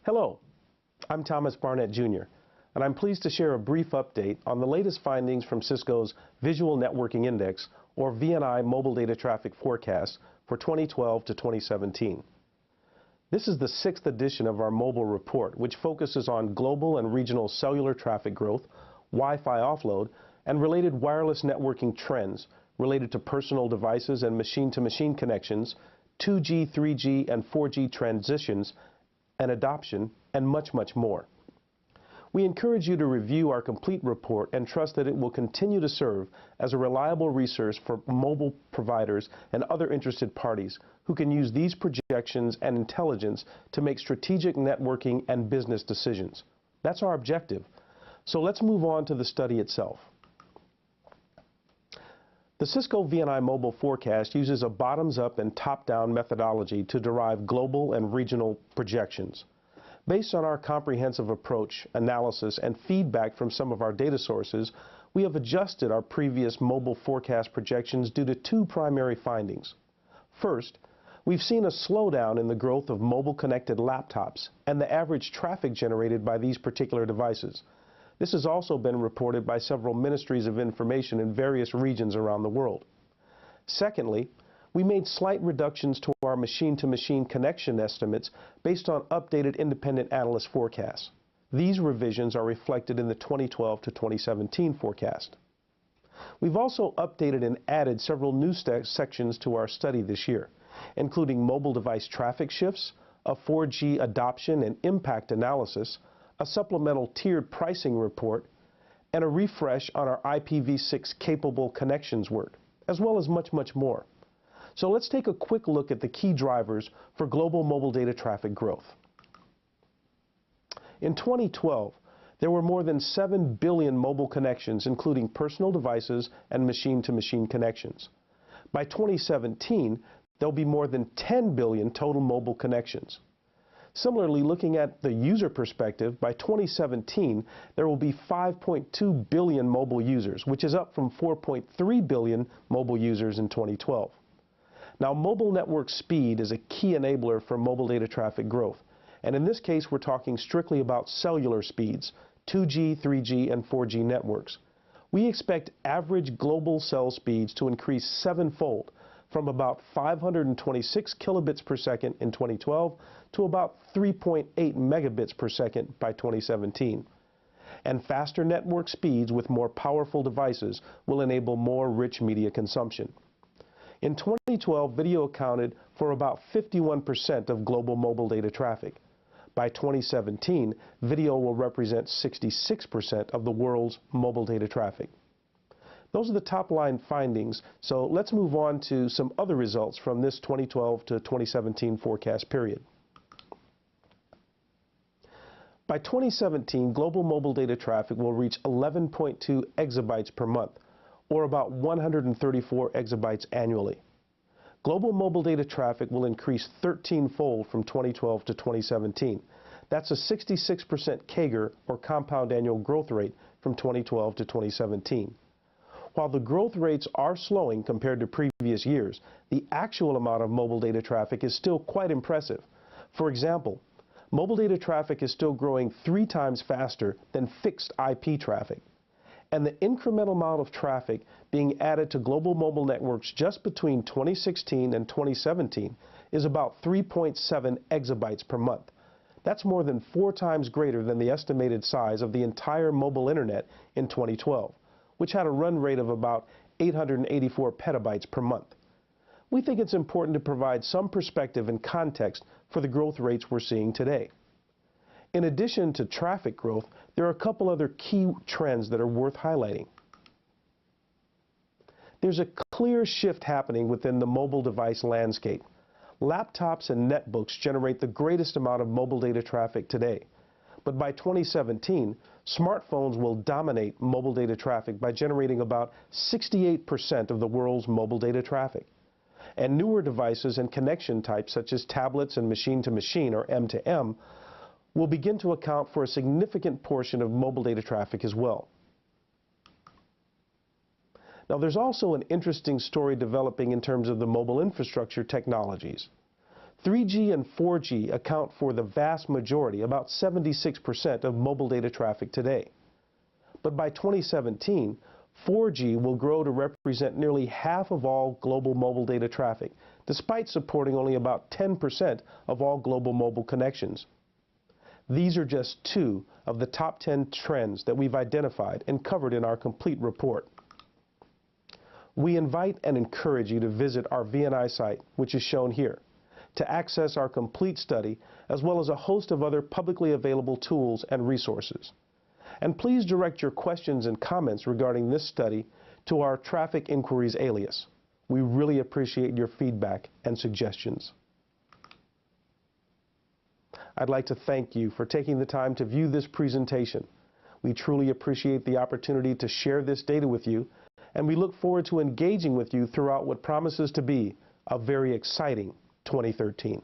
Hello, I'm Thomas Barnett Jr., and I'm pleased to share a brief update on the latest findings from Cisco's Visual Networking Index, or VNI Mobile Data Traffic Forecast for 2012 to 2017. This is the 6th edition of our mobile report, which focuses on global and regional cellular traffic growth, Wi-Fi offload, and related wireless networking trends related to personal devices and machine-to-machine connections, 2G, 3G, and 4G transitions, and adoption, and much, much more. We encourage you to review our complete report and trust that it will continue to serve as a reliable resource for mobile providers and other interested parties who can use these projections and intelligence to make strategic networking and business decisions. That's our objective. So let's move on to the study itself. The Cisco VNI Mobile Forecast uses a bottoms-up and top-down methodology to derive global and regional projections. Based on our comprehensive approach, analysis, and feedback from some of our data sources, we have adjusted our previous mobile forecast projections due to two primary findings. First, we've seen a slowdown in the growth of mobile-connected laptops and the average traffic generated by these particular devices. This has also been reported by several ministries of information in various regions around the world. Secondly, we made slight reductions to our machine-to-machine connection estimates based on updated independent analyst forecasts. These revisions are reflected in the 2012 to 2017 forecast. We've also updated and added several new sections to our study this year, including mobile device traffic shifts, a 4G adoption and impact analysis, a supplemental tiered pricing report, and a refresh on our IPv6 capable connections work, as well as much, much more. So let's take a quick look at the key drivers for global mobile data traffic growth. In 2012, there were more than 7 billion mobile connections, including personal devices and machine-to-machine connections. By 2017, there'll be more than 10 billion total mobile connections. Similarly, looking at the user perspective, by 2017, there will be 5.2 billion mobile users, which is up from 4.3 billion mobile users in 2012. Now, mobile network speed is a key enabler for mobile data traffic growth. And in this case, we're talking strictly about cellular speeds, 2G, 3G, and 4G networks. We expect average global cell speeds to increase sevenfold, from about 526 kilobits per second in 2012 to about 3.8 megabits per second by 2017. And faster network speeds with more powerful devices will enable more rich media consumption. In 2012, video accounted for about 51% of global mobile data traffic. By 2017, video will represent 66% of the world's mobile data traffic. Those are the top-line findings, so let's move on to some other results from this 2012 to 2017 forecast period. By 2017, global mobile data traffic will reach 11.2 exabytes per month, or about 134 exabytes annually. Global mobile data traffic will increase 13-fold from 2012 to 2017. That's a 66% CAGR, or compound annual growth rate, from 2012 to 2017. While the growth rates are slowing compared to previous years, the actual amount of mobile data traffic is still quite impressive. For example, mobile data traffic is still growing 3 times faster than fixed IP traffic. And the incremental amount of traffic being added to global mobile networks just between 2016 and 2017 is about 3.7 exabytes per month. That's more than 4 times greater than the estimated size of the entire mobile internet in 2012. Which had a run rate of about 884 petabytes per month. We think it's important to provide some perspective and context for the growth rates we're seeing today. In addition to traffic growth, there are a couple other key trends that are worth highlighting. There's a clear shift happening within the mobile device landscape. Laptops and netbooks generate the greatest amount of mobile data traffic today. But by 2017, smartphones will dominate mobile data traffic by generating about 68% of the world's mobile data traffic. And newer devices and connection types such as tablets and machine-to-machine, or M2M, will begin to account for a significant portion of mobile data traffic as well. Now, there's also an interesting story developing in terms of the mobile infrastructure technologies. 3G and 4G account for the vast majority, about 76% of mobile data traffic today. But by 2017, 4G will grow to represent nearly half of all global mobile data traffic, despite supporting only about 10% of all global mobile connections. These are just two of the top 10 trends that we've identified and covered in our complete report. We invite and encourage you to visit our VNI site, which is shown here, to access our complete study, as well as a host of other publicly available tools and resources. And please direct your questions and comments regarding this study to our Traffic Inquiries alias. We really appreciate your feedback and suggestions. I'd like to thank you for taking the time to view this presentation. We truly appreciate the opportunity to share this data with you, and we look forward to engaging with you throughout what promises to be a very exciting 2013.